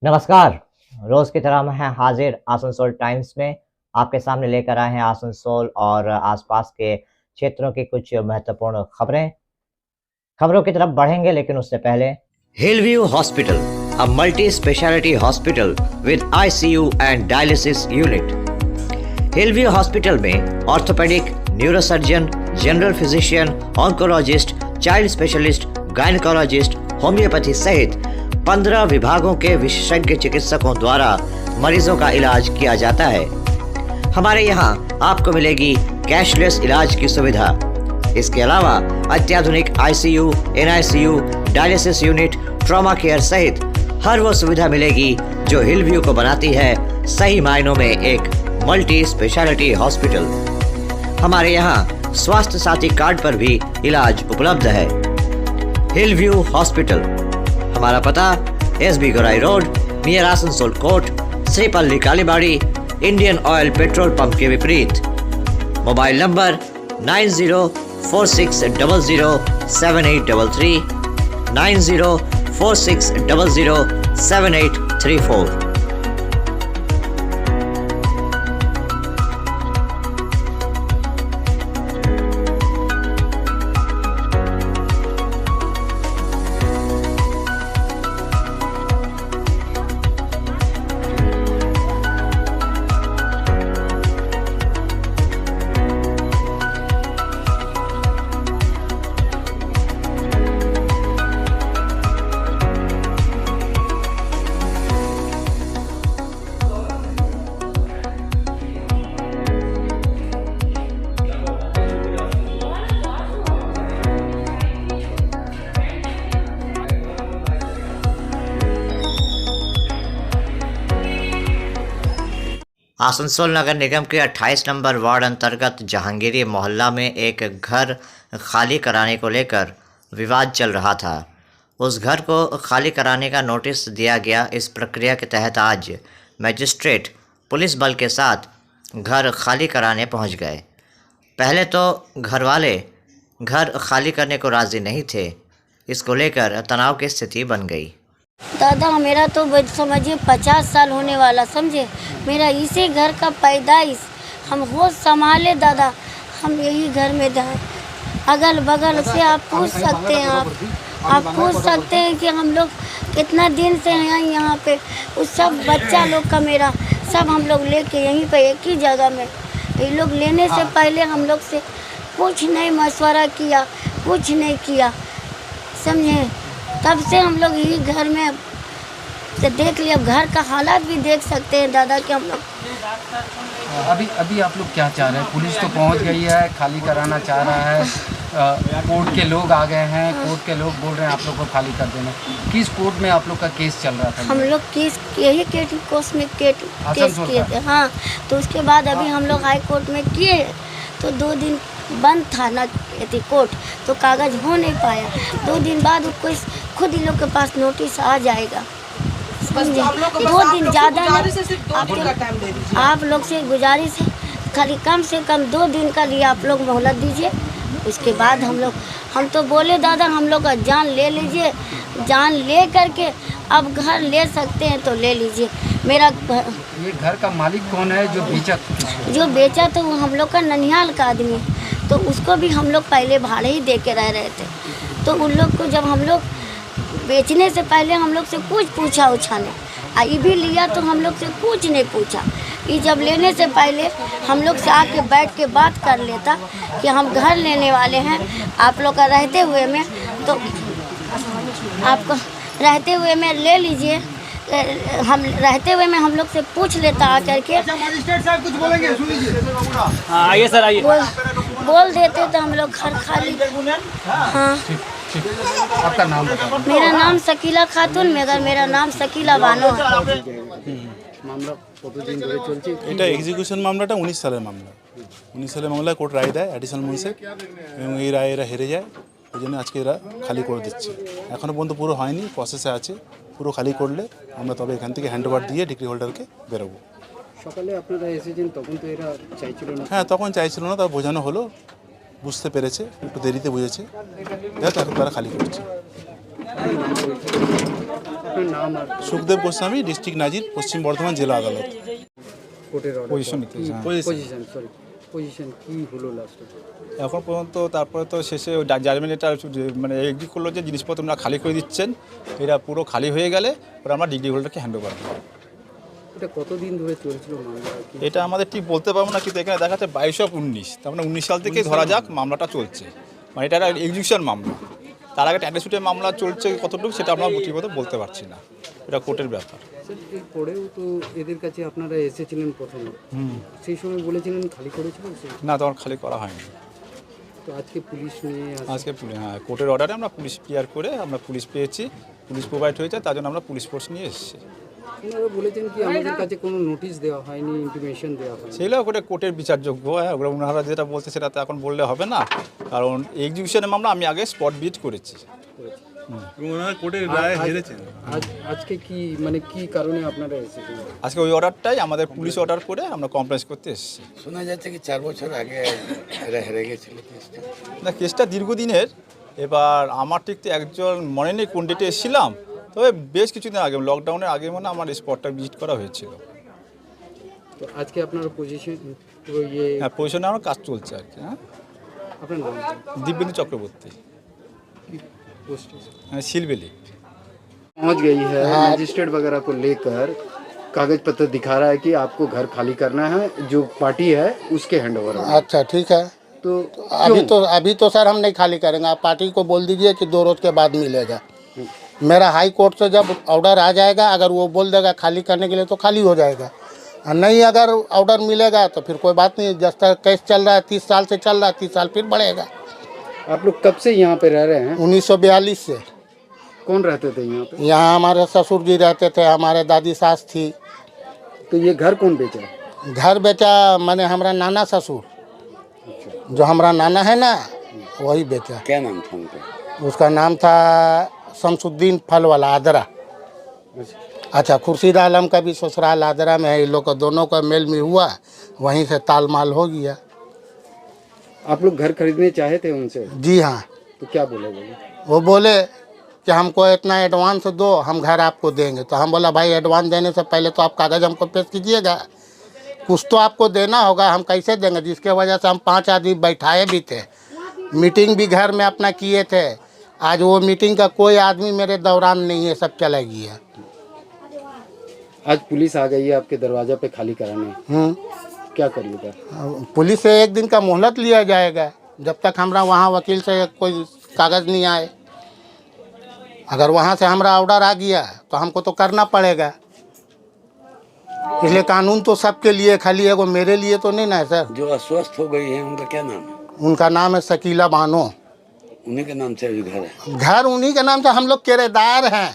नमस्कार। रोज की तरह हम हैं हाजिर आसनसोल टाइम्स में। आपके सामने लेकर आए हैं आसनसोल और आसपास के क्षेत्रों की कुछ महत्वपूर्ण खबरों की तरफ बढ़ेंगे, लेकिन उससे पहले Hillview hospital, a multi speciality hospital with ICU and dialysis unit. Hillview hospital में orthopaedic, neurosurgeon, general physician, oncologist, child specialist, gynaecologist, homeopathy सहित 15 विभागों के विशेषज्ञ चिकित्सकों द्वारा मरीजों का इलाज किया जाता है। हमारे यहाँ आपको मिलेगी कैशलेस इलाज की सुविधा। इसके अलावा अत्याधुनिक ICU, NICU, dialysis unit, trauma care सहित हर वो सुविधा मिलेगी जो हिलव्यू को बनाती है सही मायनों में एक मल्टी स्पेशलिटी हॉस्पिटल। हमारे यहाँ स्वास्थ्य साथी कार्ड पर भी इलाज उपलब्ध है। हिलव्यू हॉस्पिटल, हमारा पता SB Gorai road, near Asansol court, Shripalli Kalibari, Indian oil petrol pump के विपरीत। Mobile number 9046007833, 9046007834। आसनसोल नगर निगम के 28 नंबर वार्ड अंतर्गत जहांगीरी मोहल्ला में एक घर खाली कराने को लेकर विवाद चल रहा था। उस घर को खाली कराने का नोटिस दिया गया। इस प्रक्रिया के तहत आज मजिस्ट्रेट पुलिस बल के साथ घर खाली कराने पहुंच गए। पहले तो घर वाले घर खाली करने को राज़ी नहीं थे। इसको लेकर तनाव की स्थिति बन गई। दादा मेरा तो समझिए 50 साल होने वाला, समझे। मेरा इसी घर का पैदाइश, हम होश संभाले दादा, हम यही घर में रहे। अगल बगल से आप पूछ सकते हैं, आप पूछ सकते हैं कि हम लोग कितना दिन से हैं यहाँ पे। उस सब बच्चा लोग का मेरा सब हम लोग लेके यहीं पे एक ही जगह में। ये लोग लेने से पहले हम लोग से कुछ नहीं मशवरा किया, कुछ नहीं किया, समझे। तब से हम लोग यही घर में से देख लिया। घर का हालात भी देख सकते हैं दादा कि हम लोग अभी आप लोग क्या चाह रहे हैं? पुलिस तो पहुंच गई है, खाली कराना चाह रहा है, कोर्ट के लोग आ गए हैं, कोर्ट के लोग बोल रहे हैं आप लोग को खाली कर देना। किस कोर्ट में आप लोग का केस चल रहा था? हम लोग केस यही कोर्ट में केस किए थे। हाँ, तो उसके बाद अभी हम लोग हाई कोर्ट में किए, तो 2 दिन बंद था ना कोर्ट, तो कागज़ हो नहीं पाया। 2 दिन बाद कोई खुद ही लोग के पास नोटिस आ जाएगा। 2 दिन ज़्यादा आप लोग से गुजारिश है, खाली कम से कम 2 दिन का लिए आप लोग मोहलत दीजिए। उसके बाद हम तो बोले दादा हम लोग का जान ले लीजिए, जान ले करके अब घर ले सकते हैं तो ले लीजिए। मेरा ये घर का मालिक कौन है जो बेचा? जो बेचा तो वो हम लोग का ननिहाल का आदमी, तो उसको भी हम लोग पहले भाड़े ही दे के रह रहे थे। तो उन लोग को जब हम लोग बेचने से पहले हम लोग से कुछ पूछा उछा नहीं, ये भी लिया तो हम लोग से कुछ नहीं पूछा। ये जब लेने से पहले हम लोग से आके बैठ के बात कर लेता कि हम घर लेने वाले हैं आप लोग का रहते हुए में, तो आपको रहते हुए में ले लीजिए। हम रहते हुए में हम लोग से पूछ लेता आकर के। मजिस्ट्रेट साहब कुछ बोलेंगे, सुन लीजिए। हाँ, आइए सर, आइए। बोल देते तो हम लोग घर खाली। हाँ, आपका नाम बताओ। मेरा नाम शकीला खातून, मगर मेरा नाम शकीला बानो है। মামলা কতদিন ধরে চলছে? এটা এক্সিকিউশন মামলাটা 19 সালের মামলা। 19 সালের মামলায় কোর্ট রায় দেয় অ্যাডিশনাল মুন্সে, এবং এই রায়ে এরা হেরে যায়। ওই জন্য আজকে এরা খালি করে দিচ্ছে। এখনও পর্যন্ত পুরো হয়নি, প্রসেসে আছে। পুরো খালি করলে আমরা তবে এখান থেকে হ্যান্ডওভার দিয়ে ডিগ্রি হোল্ডারকে বেরোবো। সকালে আপনারা এসেছেন, তখন তো এরা চাইছিল না? হ্যাঁ, তখন চাইছিল না, তা বোঝানো হলো, বুঝতে পেরেছে, একটু দেরিতে বুঝেছে, এখন তারা খালি করছে। আপনার নাম আর সুখদেব গোস্বামী, ডিস্ট্রিক্ট নাজির, পশ্চিম বর্ধমান জেলা আদালত। কোর্টের অর্ডার পজিশন নিতে পজিশন কি হলো লাস্টে? এখন পর্যন্ত তারপরে তো শেষে জাজমেন্ট এটা মানে এগ্রি করলো যে জিনিসপত্র আমরা খালি করে দিচ্ছেন, এরা পুরো খালি হয়ে গেলে পরে আমরা ডিগ্রি হোল্ডারকে হ্যান্ড ওভার করব। এটা কতদিন ধরে চলছিল মামলা? এটা আমাদের ঠিক বলতে পারবো না, কিন্তু এখানে দেখা যাচ্ছে 22/19, তার মানে 19 সাল থেকে ধরা যাক মামলাটা চলছে, মানে এটা একটা এক্সিকিউশন মামলা। তার আগে ট্যান্ডেসুটের মামলা চলছে কতটুকু সেটা আমরা ঠিকমতো বলতে পারছি না, এটা কোর্টের ব্যাপার। এরপরেও তো এদের কাছে আপনারা এসেছিলেন প্রথমে, সেই সময় বলেছিলেন খালি করেছিলেন? না, তখন খালি করা হয়নি। তো আজকে পুলিশ নিয়ে আজকে হ্যাঁ, কোর্টের অর্ডারে আমরা পুলিশ ক্লিয়ার করে আমরা পুলিশ পেয়েছি, পুলিশ প্রোভাইড হয়েছে, তার জন্য আমরা পুলিশ ফোর্স নিয়ে এসেছি। ওনারা বলেছেন কি আমাদের কাছে কোনো নোটিশ দেওয়া হয়নি, ইন্টিমেশন দেওয়া হয়নি। সেগুলো কোর্টের বিচারযোগ্য। হ্যাঁ, ওরা ওনারা যেটা বলছে সেটা তো এখন বললে হবে না, কারণ এক্সিকিউশনের মামলা আমি আগে স্পট ভিজিট করেছি। ওনারা কোর্টের রায় হেরেছেন। আজকে কি মানে কি কারণে আপনারা এসেছেন? আজকে ওই অর্ডারটাই আমাদের পুলিশ অর্ডার করে আমরা কমপ্লেন করতে এসেছি। শোনা যাচ্ছে কি 4 বছর আগে এরা হেরে গেছিল কেসটা। না, কেসটা দীর্ঘদিনের। এবার আমার ঠিক তো একজন মনে নেই কোন ডেটে এসেছিলাম, তবে বেশ কিছুদিন আগে লকডাউনের আগে মানে আমার স্পটটা ভিজিট করা হয়েছিল। তো আজকে আপনার পজিশন হ্যাঁ, পজিশনে আমার কাজ চলছে আর কি। হ্যাঁ, আপনার নাম দিব্যেন্দু চক্রবর্তী, पोस्ट হ্যাঁ, শিলবেলি। पहुंच गई है मजिस्ट्रेट वगैरह को लेकर, कागज पत्र दिखा रहा है कि आपको घर खाली करना है, जो पार्टी है उसके हैंड ओवर। अच्छा, ठीक है। तो अभी तो सर हम नहीं खाली करेंगे, आप पार्टी को बोल दीजिए कि 2 रोज के बाद मिलेगा। मेरा हाई कोर्ट से जब ऑर्डर आ जाएगा, अगर वो बोल देगा खाली करने के लिए तो खाली हो जाएगा, और नहीं अगर ऑर्डर मिलेगा तो फिर कोई बात नहीं। जब तक केस चल रहा है 30 साल से चल रहा है, 30 साल फिर बढ़ेगा। आप लोग कब से यहाँ पे रह रहे हैं? 1942 से। कौन रहते थे यहाँ पे? यहाँ हमारे ससुर जी रहते थे, हमारे दादी सास थी। तो ये घर कौन बेचा? घर बेचा मैंने हमारा नाना ससुर, जो हमारा नाना है ना, वही बेचा। क्या नाम था उनका? उसका नाम था शमसुद्दीन फल वाला, आदरा। अच्छा, खुर्शीद आलम का भी ससुराल आदरा में है। इन लोग का दोनों का मेल में हुआ, वहीं से तालमाल हो गया। आप लोग घर खरीदने चाहे थे उनसे? जी हाँ। तो क्या बोले? वो बोले कि हमको इतना एडवांस दो, हम घर आपको देंगे। तो हम बोला भाई एडवांस देने से पहले तो आप कागज़ हमको पेश कीजिएगा, कुछ तो आपको देना होगा, हम कैसे देंगे? जिसके वजह से हम 5 आदमी बैठाए भी थे, मीटिंग भी घर में अपना किए थे। आज वो मीटिंग का कोई आदमी मेरे दौरान नहीं है, सब चला गया। आज पुलिस आ गई है आपके दरवाजा पे खाली कराने, क्या करिएगा? पुलिस से 1 दिन का मोहलत लिया जाएगा, जब तक हमारा वहाँ वकील से कोई कागज़ नहीं आए। अगर वहाँ से हमारा ऑर्डर आ गया तो हमको तो करना पड़ेगा। इसलिए कानून तो सबके लिए, खाली एगो मेरे लिए तो नहीं ना है सर। जो अस्वस्थ हो गई है उनका क्या नाम है? उनका नाम है शकीला बानो। उन्हीं के नाम से अभी घर है? घर उन्हीं के नाम से, हम लोग किराएदार हैं।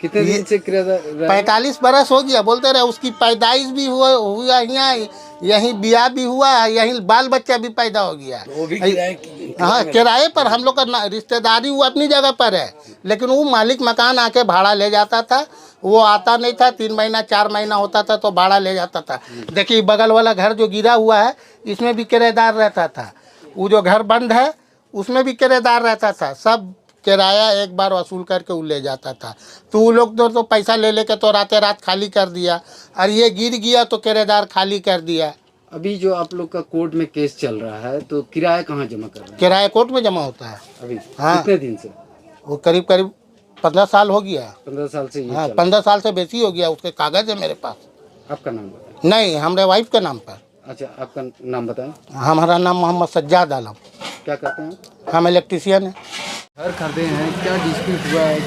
कितने दिन से किराएदार? 45 बरस हो गया। बोलते रहे उसकी पैदाइश भी हुआ यहाँ, यहीं ब्याह भी हुआ, यहीं बाल बच्चा भी पैदा हो गया। तो वो भी किराए हाँ, किराए पर। हम लोग का रिश्तेदारी वो अपनी जगह पर है, लेकिन वो मालिक मकान आके भाड़ा ले जाता था। वो आता नहीं था, 3 महीना 4 महीना होता था तो भाड़ा ले जाता था। देखिए बगल वाला घर जो गिरा हुआ है, इसमें भी किराएदार रहता था। वो जो घर बंद है उसमें भी किराएदार रहता था। सब किराया एक बार वसूल करके वो ले जाता था। तो वो लोग तो पैसा ले लेके तो रातें रात खाली कर दिया, और ये गिर गया तो किराएदार खाली कर दिया। अभी जो आप लोग का कोर्ट में केस चल रहा है, तो किराया कहाँ जमा कर रहे हैं? किराया कोर्ट में जमा होता है अभी हाँ। कितने दिन से? वो करीब 15 साल हो गया। 15 साल से ये हाँ, चल 15 साल से बेसी हो गया। उसके कागज़ है मेरे पास। रहा है। आपका नाम बताएं। नहीं, हमारे वाइफ के नाम पर। अच्छा, आपका नाम बताएं। हमारा नाम मोहम्मद सज्जाद आलम। क्या करते हैं? हम इलेक्ट्रीशियन हैं। घर खरीदे हैं, क्या डिस्प्यूट हुआ है,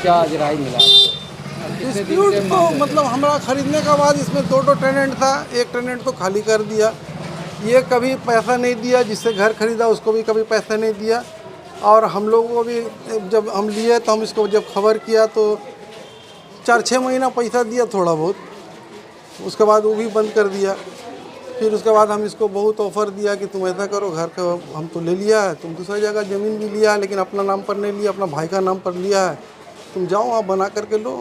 क्या आज राय मिला? डिस्प्यूट तो मतलब हमारा खरीदने के बाद इसमें 2 टेनेंट था, एक टेनेंट तो खाली कर दिया। ये कभी पैसा नहीं दिया, जिससे घर खरीदा उसको भी कभी पैसा नहीं दिया। और हम लोगों को भी जब हम लिए तो हम इसको जब खबर किया तो 4-6 महीना पैसा दिया थोड़ा बहुत, उसके बाद वो भी बंद कर दिया। फिर उसके बाद हम इसको बहुत ऑफ़र दिया कि तुम ऐसा करो, घर का हम तो ले लिया है, तुम दूसरी जगह ज़मीन भी लिया है लेकिन अपना नाम पर नहीं लिया, अपना भाई का नाम पर लिया है, तुम जाओ आप बना करके लो,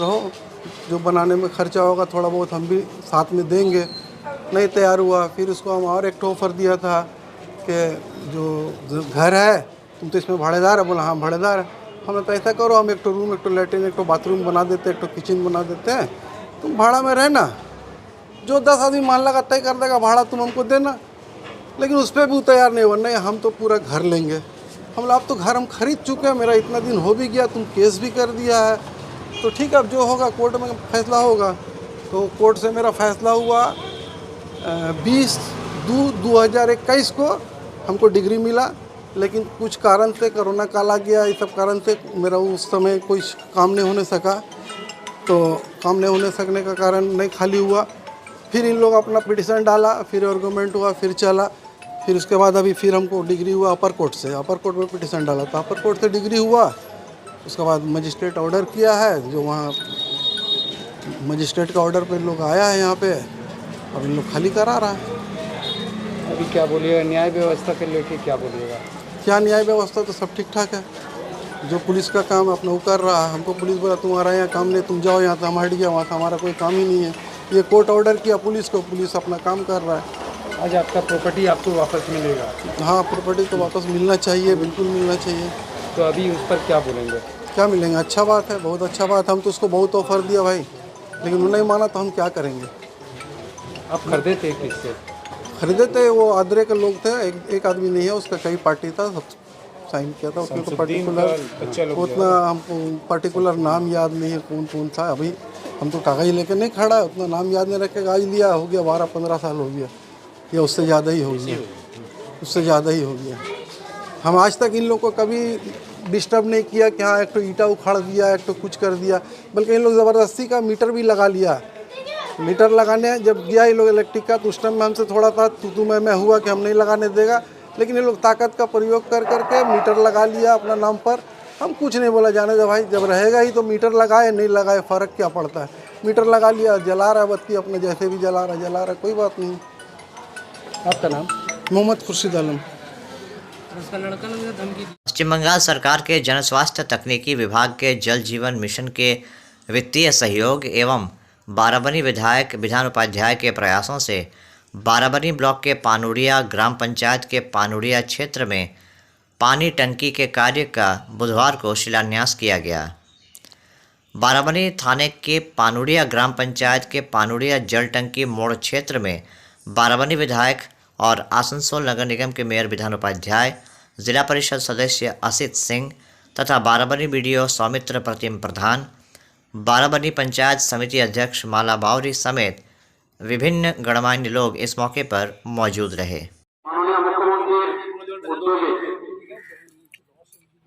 रहो, जो बनाने में खर्चा होगा थोड़ा बहुत हम भी साथ में देंगे। नहीं तैयार हुआ, फिर उसको हम और एक ऑफ़र दिया था कि जो घर है तुम तो इसमें भाड़ेदार है। बोला हाँ भाड़ेदार है। हमने तो ऐसा करो, हम एक तो रूम, एक तो लेटरिन, एक तो बाथरूम बना देते हैं, एक तो किचन बना देते हैं, तुम भाड़ा में रहना, जो 10 आदमी मान लगा तय कर देगा भाड़ा तुम हमको देना। लेकिन उस पर भी वो तैयार नहीं बनना है, हम तो पूरा घर लेंगे। हम अब तो घर हम खरीद चुके हैं, मेरा इतना दिन हो भी गया, तुम केस भी कर दिया है, तो ठीक है अब जो होगा कोर्ट में फैसला होगा। तो कोर्ट से मेरा फैसला हुआ 20/2/2021 को हमको डिग्री मिला, लेकिन कुछ कारण से कोरोना काल आ गया, इस सब कारण से मेरा उस समय कोई काम नहीं होने सका, तो काम नहीं होने सकने का कारण नहीं खाली हुआ। फिर इन लोग अपना पिटिशन डाला, फिर आर्गूमेंट हुआ, फिर चला, फिर उसके बाद अभी फिर हमको डिग्री हुआ अपर कोर्ट से, अपर कोर्ट में पिटिशन डाला तो अपर कोर्ट से डिग्री हुआ। उसके बाद मजिस्ट्रेट ऑर्डर किया है, जो वहाँ मजिस्ट्रेट का ऑर्डर पे लोग आया है यहाँ पे, अब इन लोग खाली करा रहा है। अभी क्या बोलिएगा न्याय व्यवस्था के लेके, क्या बोलिएगा? क्या न्याय व्यवस्था तो सब ठीक ठाक है, जो पुलिस का काम अपना वो कर रहा है। हमको पुलिस बोला तुम्हारा यहाँ काम नहीं, तुम जाओ यहाँ से, हम हट गया, वहाँ से हमारा कोई काम ही नहीं है। ये कोर्ट ऑर्डर किया पुलिस को, पुलिस अपना काम कर रहा है। आज आपका प्रॉपर्टी आपको वापस मिलेगा? हाँ, प्रॉपर्टी तो वापस मिलना चाहिए, बिल्कुल मिलना चाहिए। तो अभी उस पर क्या बोलेंगे? क्या मिलेंगे, अच्छा बात है, बहुत अच्छा बात है। हम तो उसको बहुत ऑफर दिया भाई, लेकिन उन्होंने नहीं माना, तो हम क्या करेंगे। आप खरीदे थे किससे? खरीदे थे वो आदरे के लोग थे, एक आदमी नहीं है, उसका कई पार्टी था, सब साइन किया था उसमें। तो पर्टिकुलर उतना हमको पर्टिकुलर नाम याद नहीं है कौन कौन था, अभी हम तो कागज लेके नहीं खड़ा है, उतना नाम याद नहीं रखे। कागज लिया हो गया 12-15 साल हो गया, या उससे ज़्यादा ही हो गया, उससे ज़्यादा ही हो गया। हम आज तक इन लोग को कभी डिस्टर्ब नहीं किया कि हाँ एक तो ईंटा उखाड़ दिया, एक तो कुछ कर दिया, बल्कि इन लोग ज़बरदस्ती का मीटर भी लगा लिया। मीटर लगाने जब गया ये लोग इलेक्ट्रिक का, तो उस टाइम में हमसे थोड़ा सा तू मैं हुआ कि हम नहीं लगाने देगा, लेकिन ये लोग ताकत का प्रयोग कर करके मीटर लगा लिया अपना नाम पर। हम कुछ नहीं बोला, जाने दे भाई, जब रहेगा ही तो मीटर लगाए नहीं लगाए फ़र्क क्या पड़ता है। मीटर लगा लिया, जला रहा है बत्ती अपने जैसे भी जला रहा है, कोई बात नहीं। आपका नाम? मोहम्मद खुर्शीद आलम। पश्चिम बंगाल सरकार के जन स्वास्थ्य तकनीकी विभाग के जल जीवन मिशन के वित्तीय सहयोग एवं बाराबनी विधायक विधान उपाध्याय के प्रयासों से बाराबनी ब्लॉक के पानुड़िया ग्राम पंचायत के पानुड़िया क्षेत्र में पानी टंकी के कार्य का बुधवार को शिलान्यास किया गया। बाराबनी थाने के पानुड़िया ग्राम पंचायत के पानुड़िया जल टंकी मोड़ क्षेत्र में बाराबनी विधायक और आसनसोल नगर निगम के मेयर विधान उपाध्याय, जिला परिषद सदस्य असित सिंह तथा बाराबनी बीडीओ सौमित्र प्रतिम प्रधान, बाराबनी पंचायत समिति अध्यक्ष माला बावरी समेत विभिन्न गणमान्य लोग इस मौके पर मौजूद रहे। माननीय मुख्यमंत्री उद्योगे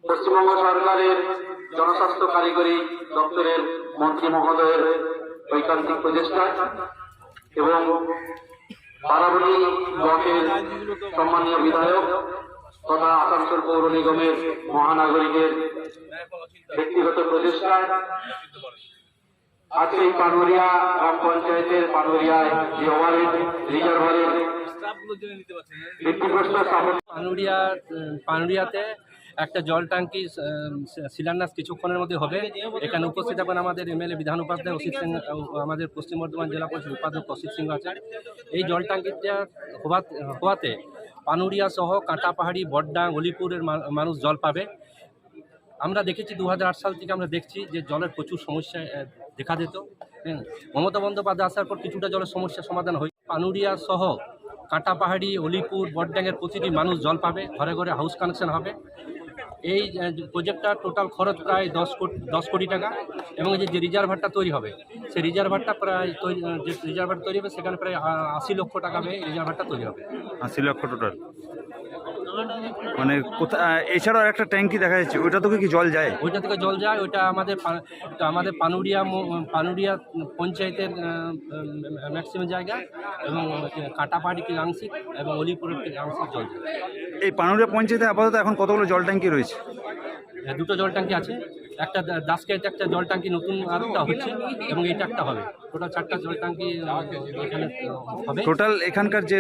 পশ্চিমবঙ্গ সরকারের জনস্বাস্থ্য কারিগরি দপ্তরের মন্ত্রী মহোদয়ের ঐকান্তিক প্রচেষ্টায় এবং বারাবণী ব্লকের সম্মানীয় বিধায়ক তথা আসানসোল পৌর নিগমের মহানাগরিকের ব্যক্তিগত প্রচেষ্টায় আজকে এই পানুরিয়া গ্রাম পঞ্চায়েতের পানুরিয়ায় যে ওভারহেড রিজার্ভারের ভিত্তিপ্রস্তর স্থাপন পানুরিয়াতে একটা জল ট্যাঙ্কি শিলান্যাস কিছুক্ষণের মধ্যে হবে। এখানে উপস্থিত থাকবেন আমাদের এমএলএ বিধান উপাধ্যায়, অসিত সিং, আমাদের পশ্চিম বর্ধমান জেলা পরিষদ উপাধ্যক্ষ অসিত সিং আছেন। এই জল ট্যাঙ্কিটা হওয়াতে পানুরিয়া সহ কাঁটাপাহাড়ি, বডডাং, অলিপুরের মানুষ জল পাবে। আমরা দেখেছি 2008 সাল থেকে আমরা দেখছি যে জলের প্রচুর সমস্যা দেখা দিত। মমতা বন্দ্যোপাধ্যায় আসার পর কিছুটা জলের সমস্যার সমাধান হয়। পানুরিয়া সহ কাঁটাপাহাড়ি, অলিপুর, বডডাঙ্গের প্রতিটি মানুষ জল পাবে, ঘরে ঘরে হাউস কানেকশন হবে। এই প্রজেক্টটার টোটাল খরচ প্রায় 10 কোটি টাকা এবং যে রিজার্ভারটা তৈরি হবে সেই রিজার্ভারটা প্রায় যে রিজার্ভার তৈরি হবে সেখানে প্রায় 80 লক্ষ টাকা ব্যয়ে রিজার্ভারটা তৈরি হবে। 80 লক্ষ টোটাল, মানে কোথায়? এছাড়াও একটা ট্যাঙ্কি দেখা যাচ্ছে, ওইটা থেকে কি জল যায়? ওইটা থেকে জল যায়, ওইটা আমাদের পানুরিয়া পঞ্চায়েতের ম্যাক্সিমাম জায়গা এবং কাঁটাপাহাড়ি কি আংশিক এবং অলিপুরের কি আংশিক জল যায়। এই পানুরিয়া পঞ্চায়েতে আপাতত এখন কতগুলো জল ট্যাঙ্কি রয়েছে? দুটো জল ট্যাঙ্কি আছে, একটা দাসকাইতে একটা জল ট্যাঙ্কি নতুন আরেকটা হচ্ছে এবং এটা একটা হবে। টোটাল 4টা জল ট্যাঙ্কি এখানে হবে। টোটাল এখানকার যে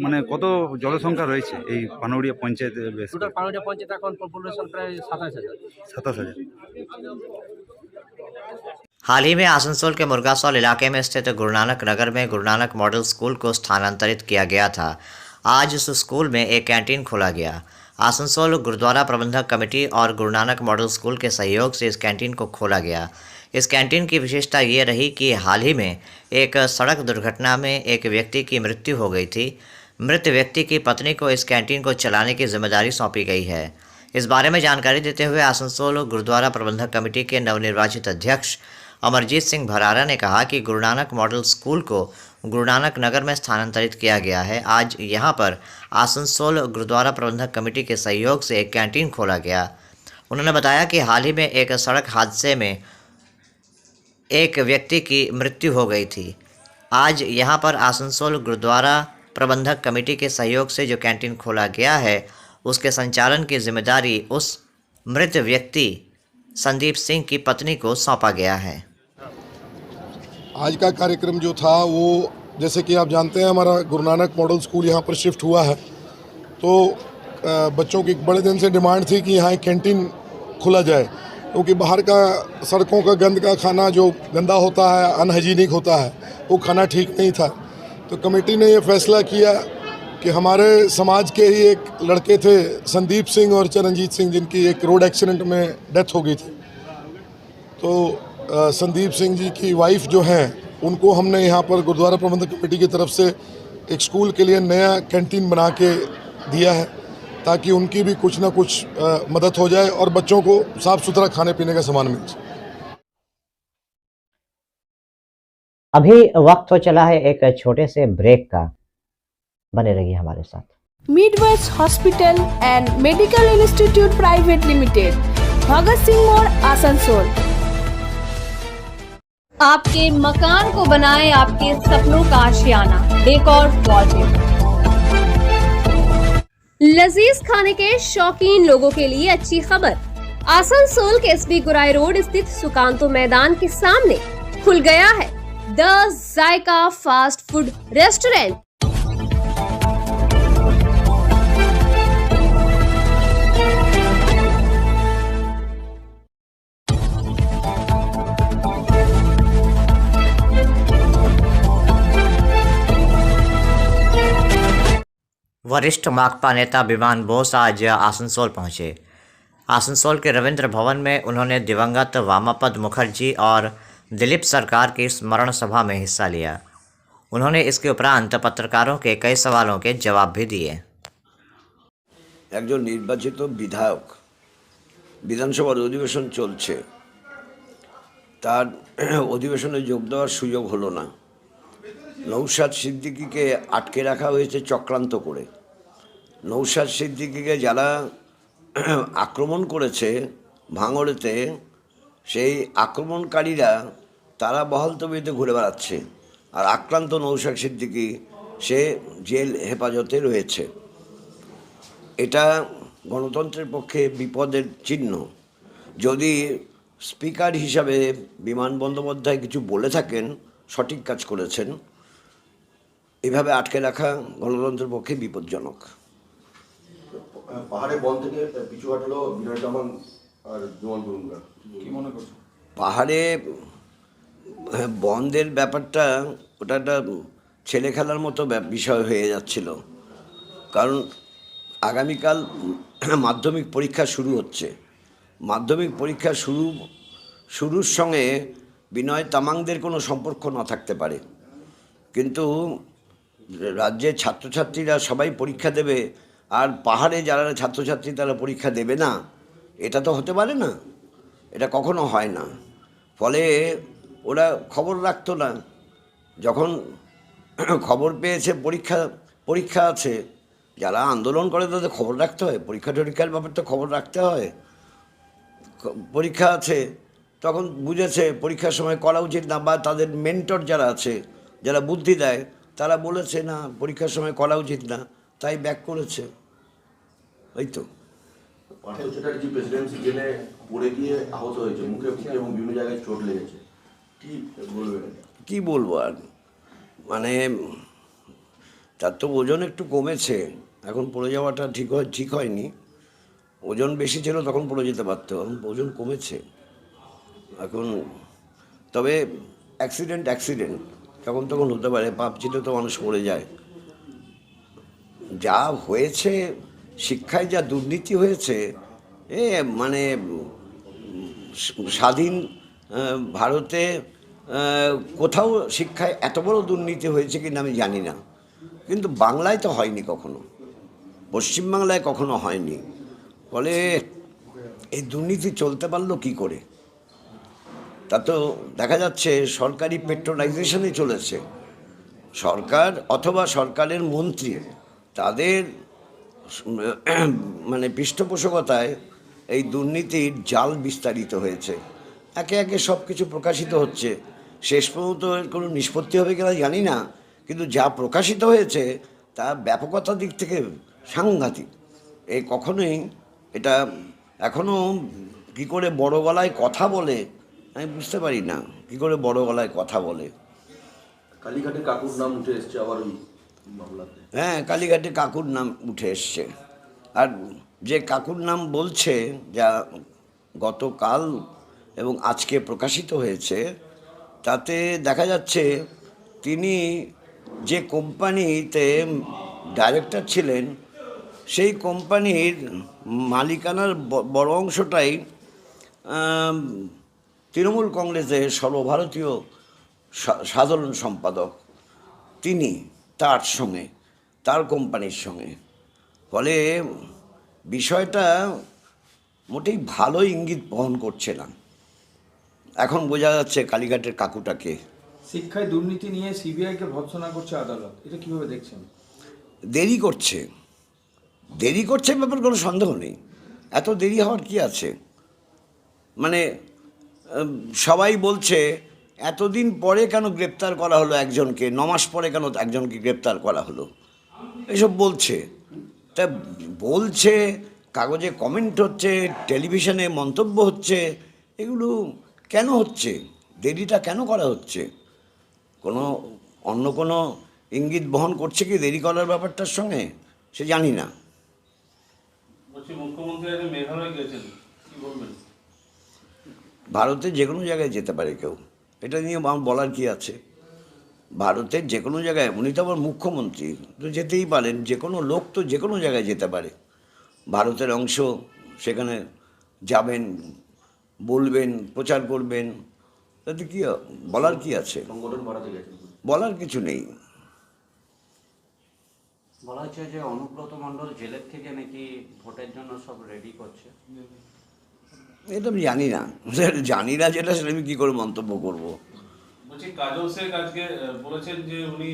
মানে কত জনসংখ্যা রয়েছে এই পানুরিয়া পঞ্চায়েতে? টোটাল পানুরিয়া পঞ্চায়েত এখন পপুলেশন প্রায় 27,000। हाल ही में आसनसोल के मुर्गासौल इलाके में स्थित गुरु नानक नगर में गुरु नानक मॉडल स्कूल को स्थानांतरित किया गया था। आज उस स्कूल में एक कैंटीन खोला गया। आसनसोल गुरुद्वारा प्रबंधक कमेटी और गुरु नानक मॉडल स्कूल के सहयोग से इस कैंटीन को खोला गया। इस कैंटीन की विशेषता ये रही कि हाल ही में एक सड़क दुर्घटना में एक व्यक्ति की मृत्यु हो गई थी। मृत व्यक्ति की पत्नी को इस कैंटीन को चलाने की जिम्मेदारी सौंपी गई है। इस बारे में जानकारी देते हुए आसनसोल गुरुद्वारा प्रबंधक कमेटी के नवनिर्वाचित अध्यक्ष अमरजीत सिंह भरारा ने कहा कि गुरु नानक मॉडल स्कूल को गुरु नानक नगर में स्थानांतरित किया गया है। आज यहां पर आसनसोल गुरुद्वारा प्रबंधक कमेटी के सहयोग से एक कैंटीन खोला गया। उन्होंने बताया कि हाल ही में एक सड़क हादसे में एक व्यक्ति की मृत्यु हो गई थी। आज यहां पर आसनसोल गुरुद्वारा प्रबंधक कमेटी के सहयोग से जो कैंटीन खोला गया है उसके संचालन की जिम्मेदारी उस मृत व्यक्ति संदीप सिंह की पत्नी को सौंपा गया है। आज का कार्यक्रम जो था वो जैसे कि आप जानते हैं हमारा गुरु नानक मॉडल स्कूल यहाँ पर शिफ्ट हुआ है, तो बच्चों की बड़े दिन से डिमांड थी कि यहाँ एक कैंटीन खोला जाए, क्योंकि बाहर का सड़कों का गंद का खाना जो गंदा होता है, अनहाइजीनिक होता है, वो खाना ठीक नहीं था। तो कमेटी ने ये फैसला किया कि हमारे समाज के ही एक लड़के थे संदीप सिंह और चरणजीत सिंह, जिनकी एक रोड एक्सीडेंट में डेथ हो गई थी। तो संदीप सिंह जी की वाइफ जो हैं उनको हमने यहाँ पर गुरुद्वारा प्रबंधक कमेटी की तरफ से एक स्कूल के लिए नया कैंटीन बना के दिया है, ताकि उनकी भी कुछ ना कुछ मदद हो जाए और बच्चों को साफ सुथरा खाने पीने का सामान मिल जाए। अभी वक्त हो चला है एक छोटे से ब्रेक का, बने रहिए हमारे साथ। Midwest hospital and medical institute private limited, Bhagat Singh मोड़, आसनसोल। आपके मकान को बनाए आपके सपनों का आशियाना, डेकोर वॉलपेपर। लजीज खाने के शौकीन लोगों के लिए अच्छी खबर, आसनसोल के एसबी गुराई रोड स्थित सुकांतो मैदान के सामने खुल गया है the Zaika fast food restaurant. वरिष्ठ माकपा नेता विमान बोस आज आसनसोल पहुंचे। आसनसोल के रविंद्र भवन में उन्होंने दिवंगत वामापद मुखर्जी और दिलीप सरकार की स्मरण सभा में हिस्सा लिया। उन्होंने इसके उपरांत पत्रकारों के कई सवालों के जवाब भी दिए। একজন নির্বাচিত বিধায়ক, বিধানসভার অধিবেশন চলছে, তার অধিবেশনে যোগ দেওয়ার সুযোগ হলো না। নৌশাদ সিদ্দিকীকে আটকে রাখা হয়েছে চক্রান্ত করে। নৌশাদ সিদ্দিকীকে যারা আক্রমণ করেছে ভাঙড়েতে, সেই আক্রমণকারীরা তারা বহাল তবিয়তে ঘুরে বেড়াচ্ছে, আর আক্রান্ত নৌশাদ সিদ্দিকী সে জেল হেফাজতে রয়েছে। এটা গণতন্ত্রের পক্ষে বিপদের চিহ্ন। যদি স্পিকার হিসাবে বিমান বন্দ্যোপাধ্যায় কিছু বলে থাকেন, সঠিক কাজ করেছেন। এভাবে আটকে রাখা গণতন্ত্রের পক্ষে বিপজ্জনক। পাহাড়ে বন থেকে পিছু হটালো বিনয় জামান আর জোয়ান বরুণরা, কি মনে করছো? পাহাড়ে বন্ধের ব্যাপারটা ওটা একটা ছেলে খেলার মতো বিষয় হয়ে যাচ্ছিল, কারণ আগামীকাল মাধ্যমিক পরীক্ষা শুরু হচ্ছে। মাধ্যমিক পরীক্ষা শুরুর সঙ্গে বিনয় তামাংদের কোনো সম্পর্ক না থাকতে পারে, কিন্তু রাজ্যের ছাত্রছাত্রীরা সবাই পরীক্ষা দেবে, আর পাহাড়ে যারা ছাত্রছাত্রী তারা পরীক্ষা দেবে না, এটা তো হতে পারে না, এটা কখনো হয় না। ফলে ওরা খবর রাখতো না। যখন খবর পেয়েছে পরীক্ষা আছে, যারা আন্দোলন করে তাদের খবর রাখতে হয়, পরীক্ষার ব্যাপারে তো খবর রাখতে হয়। পরীক্ষা আছে তখন বুঝেছে পরীক্ষার সময় করা উচিত না, বা তাদের মেন্টর যারা আছে, যারা বুদ্ধি দেয়, তারা বলেছে না পরীক্ষার সময় করা উচিত না, তাই ব্যাক করেছে। এই তো পার্থ চ্যাটার্জি প্রেসিডেন্সি জেলে পড়ে গিয়ে আহত হয়েছে, মুখে এবং বিভিন্ন জায়গায় চোট লেগেছে, কি বলবেন? কি বলবো আর, মানে তার তো ওজন একটু কমেছে, এখন পড়ে যাওয়াটা ঠিক হয়নি। ওজন বেশি ছিল তখন পড়ে যেতে পারতো, ওজন কমেছে এখন। তবে অ্যাক্সিডেন্ট যখন তখন হতে পারে, পাপ ছিল তো মানুষ পড়ে যায়। যা হয়েছে শিক্ষায় যা দুর্নীতি হয়েছে এ মানে স্বাধীন ভারতে কোথাও শিক্ষায় এত বড় দুর্নীতি হয়েছে কিনা আমি জানি না, কিন্তু বাংলায় তো হয়নি কখনো, পশ্চিমবাংলায় কখনো হয়নি। ফলে এই দুর্নীতি চলতে পারলো কি করে? তা তো দেখা যাচ্ছে সরকারি পেট্রোলাইজেশনে চলেছে। সরকার অথবা সরকারের মন্ত্রী তাদের মানে পৃষ্ঠপোষকতায় এই দুর্নীতির জাল বিস্তারিত হয়েছে। একে একে সব কিছু প্রকাশিত হচ্ছে। শেষ পর্যন্ত এর কোনো নিষ্পত্তি হবে কিনা জানি না, কিন্তু যা প্রকাশিত হয়েছে তা ব্যাপকতার দিক থেকে সাংঘাতিক। এই কখনোই এটা এখনও কী করে বড় গলায় কথা বলে আমি বুঝতে পারি না, কী করে বড় গলায় কথা বলে। কালীঘাটে কাকুর নাম উঠে এসছে আবার ওই মামলাতে। হ্যাঁ, কালীঘাটে কাকুর নাম উঠে এসছে। আর যে কাকুর নাম বলছে, যা গতকাল এবং আজকে প্রকাশিত হয়েছে, তাতে দেখা যাচ্ছে তিনি যে কোম্পানিতে ডাইরেক্টর ছিলেন সেই কোম্পানির মালিকানার বড় অংশটাই তৃণমূল কংগ্রেসের সর্বভারতীয় সাধারণ সম্পাদক তিনি, তার সঙ্গে, তার কোম্পানির সঙ্গে। ফলে বিষয়টা মোটেই ভালো ইঙ্গিত বহন করছে না। এখন বোঝা যাচ্ছে কালীঘাটের কাকুটাকে। শিক্ষায় দুর্নীতি নিয়ে সিবিআইকে ভর্ৎসনা করছে আদালত, এটা কিভাবে দেখছেন? দেরি করছে, দেরি করছে ব্যাপারে কোনো সন্দেহ নেই। এত দেরি হওয়ার কি আছে? মানে সবাই বলছে এতদিন পরে কেন গ্রেপ্তার করা হলো একজনকে, 9 মাস পরে কেন একজনকে গ্রেপ্তার করা হলো, এসব বলছে। তা বলছে, কাগজে কমেন্ট হচ্ছে, টেলিভিশনে মন্তব্য হচ্ছে, এগুলো কেন হচ্ছে? দেরিটা কেন করা হচ্ছে? কোনো অন্য কোনো ইঙ্গিত বহন করছে কি দেরি করার ব্যাপারটার সঙ্গে? সে জানি না। ভারতের যে কোনো জায়গায় যেতে পারে কেউ, এটা নিয়ে আমার বলার কি আছে? ভারতের যে কোনো জায়গায়, উনি তো আবার মুখ্যমন্ত্রী, তো যেতেই পারেন। যে কোনো লোক তো যে কোনো জায়গায় যেতে পারে। ভারতের অংশ, সেখানে যাবেন, বলবেন, প্রচার করবেন, তাতে কি বলার কি আছে? সংগঠন বাড়াতে গেছেন, বলার কিছু নেই। বলা হচ্ছে যে অনুব্রত মণ্ডল জেলের থেকে নাকি ভোটের জন্য সব রেডি করছে। এটা আমি জানি না, জানি না যেটা, সেটা আমি কী করে মন্তব্য করব? বলছি কাজল শেখ আজকে বলেছেন যে উনি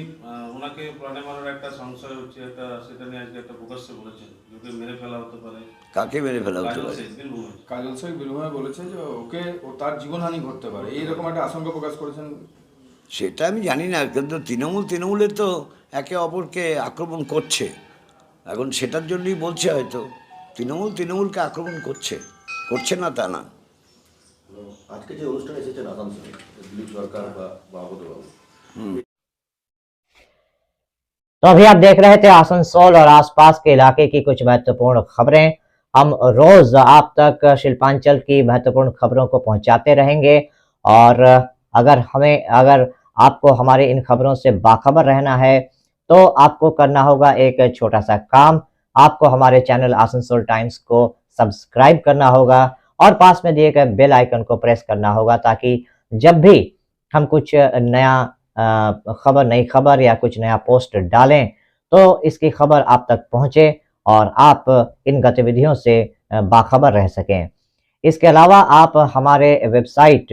ওনাকে প্রাণে মারার একটা সংশয় হচ্ছে, সেটা নিয়ে আজকে একটা প্রকাশ্যে বলেছেন ওকে মেরে ফেলা হতে পারে। কাকে মেরে ফেলা হতে পারে? কাজল শেখ বীরভূমে বলেছে যে ওকে তার জীবনহানি ঘটতে পারে, এইরকম একটা আশঙ্কা প্রকাশ করেছেন। সেটা আমি জানি না, কিন্তু তৃণমূলের তো একে অপরকে আক্রমণ করছে এখন, সেটার জন্যই বলছে হয়তো। তৃণমূলকে আক্রমণ করছে না তা না। আজকে যে অনুষ্ঠানে এসেছেন আসানসোলে দিলীপ সরকার বা বাবুদবাবু, तो अभी आप देख रहे थे आसनसोल और आसपास के इलाके की कुछ महत्वपूर्ण खबरें। हम रोज आप तक शिल्पांचल की महत्वपूर्ण खबरों को पहुंचाते रहेंगे, और अगर आपको हमारे इन खबरों से बाखबर रहना है तो आपको करना होगा एक छोटा सा काम। आपको हमारे चैनल आसनसोल टाइम्स को सब्सक्राइब करना होगा और पास में दिए गए बेल आइकन को प्रेस करना होगा, ताकि जब भी हम कुछ नया नई खबर या कुछ नया पोस्ट डालें तो इसकी खबर आप तक पहुंचे और आप इन गतिविधियों से बाखबर रह सकें। इसके अलावा आप हमारे वेबसाइट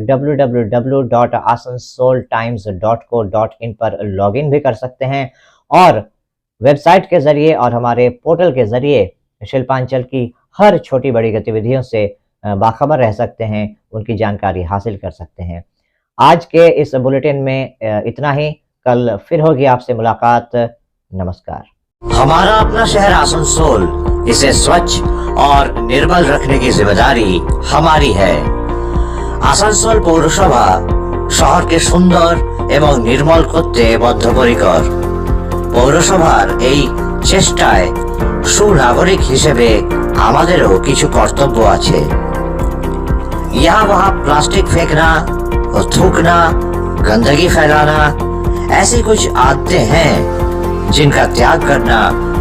www.asansoltimes.co.in पर लॉगिन भी कर सकते हैं, और वेबसाइट के जरिए और हमारे पोर्टल के जरिए शिल्पांचल की हर छोटी बड़ी गतिविधियों से बाखबर रह सकते हैं, उनकी जानकारी हासिल कर सकते हैं। आज के इस बुलेटिन में इतना ही। कल फिर होगी आपसे मुलाकात। नमस्कार। हमारा अपना शहर आसनसोल, इसे स्वच्छ और निर्मल रखने की जिम्मेदारी हमारी है। आसनसोल पौरसभा শহরকে সুন্দর এবং নির্মল করতে বদ্ধপরিকর। পৌরসভার এই চেষ্টায় সুনাগরিক হিসেবে আমাদেরও কিছু কর্তব্য আছে। यहाँ वहाँ प्लास्टिक फेंकना और थूकना, गंदगी फैलाना, ऐसी कुछ आदतें हैं जिनका त्याग करना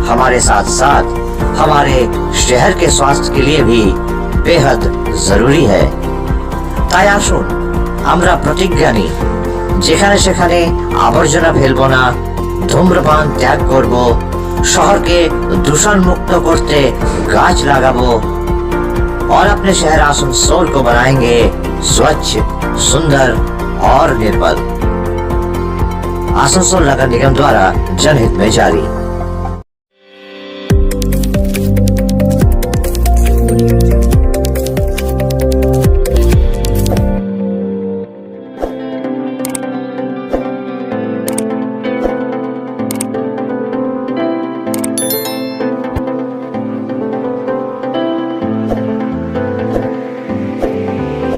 हमारे साथ साथ हमारे शहर के स्वास्थ्य के लिए भी बेहद जरूरी है। তাই আসুন আমরা প্রতিজ্ঞা নিই, যেখানে সেখানে আবর্জনা ফেলবো না, ধূম্রপান ত্যাগ করব, শহরকে দূষণ মুक्त করতে गाछ लगाबो और अपने शहर आसनसोल को बनाएंगे स्वच्छ, सुंदर और निर्मल। आसनसोल नगर निगम द्वारा जनहित में जारी।